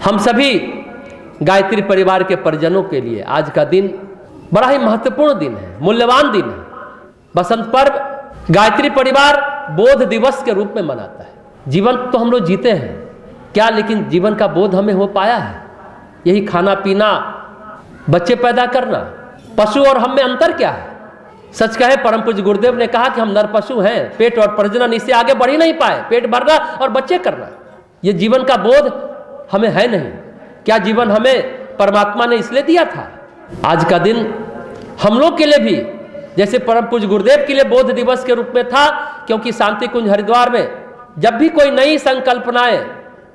हम सभी गायत्री परिवार के परिजनों के लिए आज का दिन बड़ा ही महत्वपूर्ण दिन है, मूल्यवान दिन है। बसंत पर्व गायत्री परिवार बोध दिवस के रूप में मनाता है। जीवन तो हम लोग जीते हैं क्या, लेकिन जीवन का बोध हमें हो पाया है? यही खाना पीना, बच्चे पैदा करना, पशु और हम में अंतर क्या है? सच कहे परम पूज्य गुरुदेव ने कहा कि हम नर पशु हैं, पेट और प्रजनन, इससे आगे बढ़ ही नहीं पाए। पेट भरना और बच्चे करना, ये जीवन का बोध हमें है नहीं। क्या जीवन हमें परमात्मा ने इसलिए दिया था? आज का दिन हम लोग के लिए भी जैसे परम पूज्य गुरुदेव के लिए बोध दिवस के रूप में था, क्योंकि शांति कुंज हरिद्वार में जब भी कोई नई संकल्पनाएं,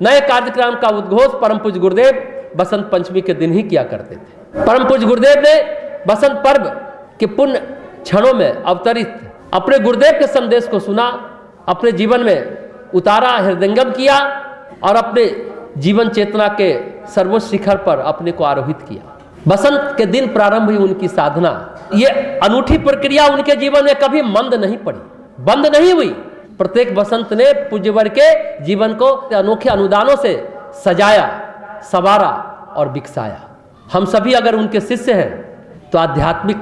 नए कार्यक्रम का उद्घोष परम पूज्य गुरुदेव बसंत पंचमी के दिन ही किया करते थे। परम पूज्य गुरुदेव ने बसंत पर्व के पुण्य क्षणों में अवतरित अपने गुरुदेव के संदेश को सुना, अपने जीवन में उतारा, हृदयंगम किया और अपने जीवन चेतना के सर्वोच्च शिखर पर अपने को आरोहित किया। बसंत के दिन प्रारंभ हुई उनकी साधना। ये अनूठी प्रक्रिया उनके जीवन में कभी मंद नहीं पड़ी, बंद नहीं हुई। प्रत्येक बसंत ने पूज्यवर के जीवन को अनोखे अनुदानों से सजाया, संवारा और विकसाया। हम सभी अगर उनके शिष्य हैं तो आध्यात्मिक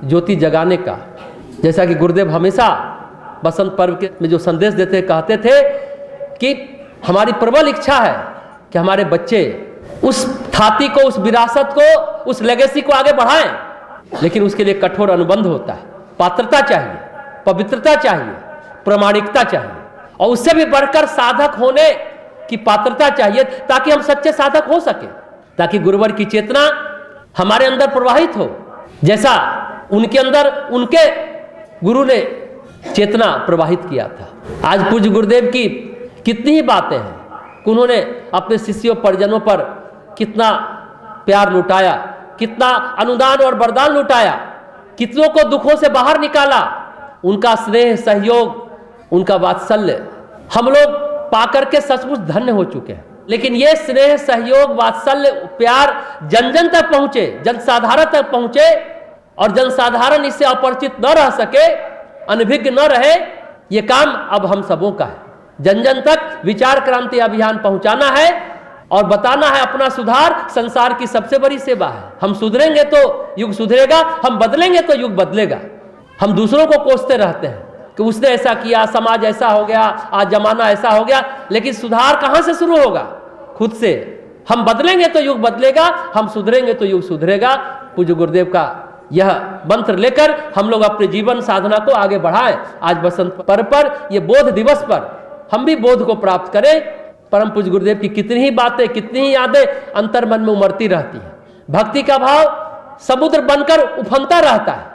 ज्योति जगाने का, जैसा कि गुरुदेव हमेशा बसंत पर्व के में जो संदेश देते कहते थे कि हमारी प्रबल इच्छा है कि हमारे बच्चे उस ख्याति को, उस विरासत को, उस लेगेसी को आगे बढ़ाएं, लेकिन उसके लिए कठोर अनुबंध होता है, पात्रता चाहिए, पवित्रता चाहिए, प्रामाणिकता चाहिए और उससे भी बढ़कर साधक होने की पात्रता चाहिए, ताकि हम सच्चे साधक हो सके, ताकि गुरुवर की चेतना हमारे अंदर प्रवाहित हो, जैसा उनके अंदर उनके गुरु ने चेतना प्रवाहित किया था। आज पूज्य गुरुदेव की कितनी ही बातें हैं, उन्होंने अपने शिष्यों परिजनों पर कितना प्यार लुटाया, कितना अनुदान और वरदान लुटाया, कितनों को दुखों से बाहर निकाला। उनका स्नेह, सहयोग, उनका वात्सल्य हम लोग पाकर के सचमुच धन्य हो चुके हैं। लेकिन ये स्नेह, सहयोग, वात्सल्य, प्यार जन जन तक पहुंचे, जनसाधारण तक पहुंचे और जनसाधारण इससे अपरिचित न रह सके, अनभिज्ञ न रहे, ये काम अब हम सबों का है। जन जन तक विचार क्रांति अभियान पहुंचाना है और बताना है अपना सुधार संसार की सबसे बड़ी सेवा है। हम सुधरेंगे तो युग सुधरेगा, हम बदलेंगे तो युग बदलेगा। हम दूसरों को कोसते रहते हैं कि उसने ऐसा किया, समाज ऐसा हो गया, आज जमाना ऐसा हो गया, लेकिन सुधार कहां से शुरू होगा? खुद से। हम बदलेंगे तो युग बदलेगा, हम सुधरेंगे तो युग सुधरेगा। पूज्य गुरुदेव का यह मंत्र लेकर हम लोग अपने जीवन साधना को आगे बढ़ाएं। आज बसंत पर्व पर, यह बोध दिवस पर हम भी बोध को प्राप्त करें। परम पूज्य गुरुदेव की कितनी ही बातें, कितनी ही यादें अंतर मन में उमड़ती रहती हैं। भक्ति का भाव समुद्र बनकर उफनता रहता है।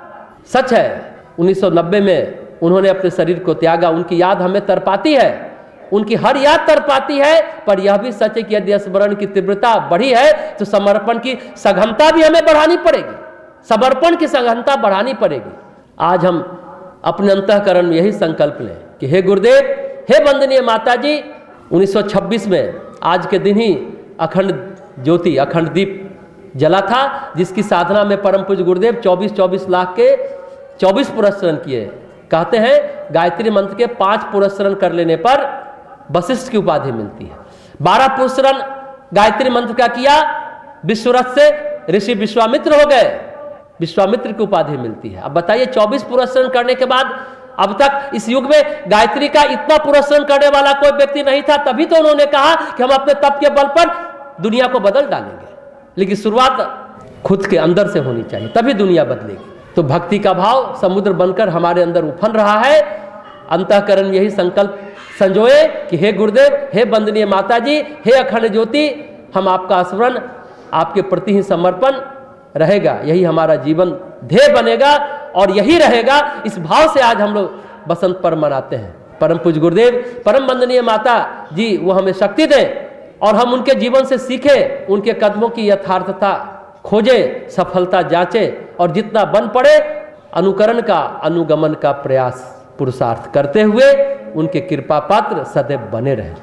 सच है 1990 में उन्होंने अपने शरीर को त्यागा, उनकी याद हमें तड़पाती है, उनकी हर याद तड़पाती है, पर यह भी सच है कि यदि स्मरण की तीव्रता बढ़ी है तो समर्पण की सघनता भी हमें बढ़ानी पड़ेगी, समर्पण की सघनता बढ़ानी पड़ेगी। आज हम अपने अंतःकरण में यही संकल्प लें कि हे गुरुदेव, हे वंदनीय माता जी, 1926 में आज के दिन ही अखंड ज्योति, अखंड दीप जला था, जिसकी साधना में परम पूज्य गुरुदेव 24 लाख के 24 पुरस्रण किए। कहते हैं गायत्री मंत्र के 5 पुरस्रण कर लेने पर वशिष्ठ की उपाधि मिलती है। 12 पुरस्रण गायत्री मंत्र का किया, विश्वरथ से ऋषि विश्वामित्र हो गए, विश्वामित्र की उपाधि मिलती है। अब बताइए 24 पुरस्रण करने के बाद अब तक इस युग में गायत्री का इतना पुरस्रण करने वाला कोई व्यक्ति नहीं था। तभी तो उन्होंने कहा कि हम अपने तप के बल पर दुनिया को बदल डालेंगे, लेकिन शुरुआत खुद के अंदर से होनी चाहिए, तभी दुनिया बदलेगी। तो भक्ति का भाव समुद्र बनकर हमारे अंदर उफन रहा है। अंतःकरण यही संकल्प संजोए कि हे गुरुदेव, हे वंदनीय माता जी, हे अखंड ज्योति, हम आपका स्मरण, आपके प्रति ही समर्पण रहेगा, यही हमारा जीवन ध्येय बनेगा और यही रहेगा। इस भाव से आज हम लोग बसंत पर्व मनाते हैं। परम पूज्य गुरुदेव, परम वंदनीय माता जी, वो हमें शक्ति दें और हम उनके जीवन से सीखें, उनके कदमों की यथार्थता खोजें, सफलता जांचें और जितना बन पड़े अनुकरण का, अनुगमन का प्रयास पुरुषार्थ करते हुए उनके कृपा पात्र सदैव बने रहें।